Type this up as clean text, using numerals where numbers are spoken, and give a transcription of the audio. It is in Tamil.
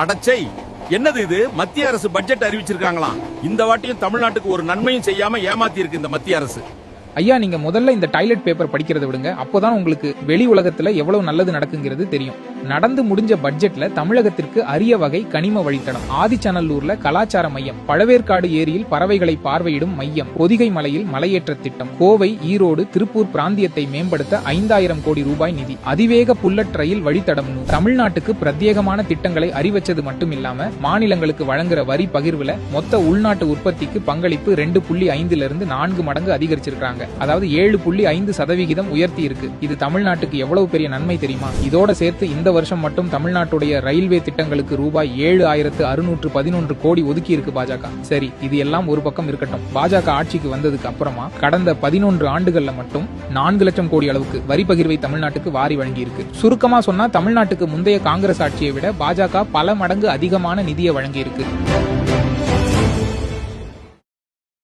அடச்சை, என்னது இது? மத்திய அரசு பட்ஜெட் அறிவிச்சிருக்காங்களாம். இந்த வாட்டியும் தமிழ்நாட்டுக்கு ஒரு நன்மையும் செய்யாம ஏமாத்தி இருக்கு இந்த மத்திய அரசு. ஐயா, நீங்க முதல்ல இந்த டாய்லெட் பேப்பர் படிக்கிறத விடுங்க. அப்போதான் உங்களுக்கு வெளி உலகத்துல எவ்வளவு நல்லது நடக்குங்கிறது தெரியும். நடந்து முடிஞ்ச பட்ஜெட்ல தமிழகத்திற்கு அரிய வகை கனிம வழித்தடம், ஆதிச்சநல்லூர்ல கலாச்சார மையம், பழவேற்காடு ஏரியில் பறவைகளை பார்வையிடும் மையம், பொதிகை மலையில் மலையேற்ற திட்டம், கோவை, ஈரோடு, திருப்பூர் பிராந்தியத்தை மேம்படுத்த 5000 கோடி ரூபாய் நிதி, அதிவேக புல்லட் ரயில் வழித்தடம். தமிழ்நாட்டுக்கு பிரத்யேகமான திட்டங்களை அறிவிச்சது மட்டும் இல்லாம மாநிலங்களுக்கு வழங்குற வரி பகிர்வுல மொத்த உள்நாட்டு உற்பத்திக்கு பங்களிப்பு 2.5 4 மடங்கு அதிகரிச்சிருக்காங்க. அதாவது 7.5% உயர்த்தி இருக்கு. இது தமிழ்நாட்டுக்கு எவ்வளவு பெரிய நன்மை தெரியுமா? இதோட சேர்த்து இந்த வருஷம் மட்டும் தமிழ்நாட்டுடைய ரயில்வே திட்டங்களுக்கு ரூபாய் 7611 கோடி ஒதுக்கி இருக்கு பாஜக. சரி, இது எல்லாம் ஒரு பக்கம் இருக்கட்டும். பாஜக ஆட்சிக்கு வந்ததுக்கு அப்புறமா கடந்த 11 ஆண்டுகள்ல மட்டும் 4 லட்சம் கோடி அளவுக்கு வரி பகிர்வை தமிழ்நாட்டுக்கு வாரி வழங்கி இருக்கு. சுருக்கமா சொன்னா தமிழ்நாட்டுக்கு முந்தைய காங்கிரஸ் ஆட்சியை விட பாஜக பல மடங்கு அதிகமான நிதியை வழங்கி இருக்கு.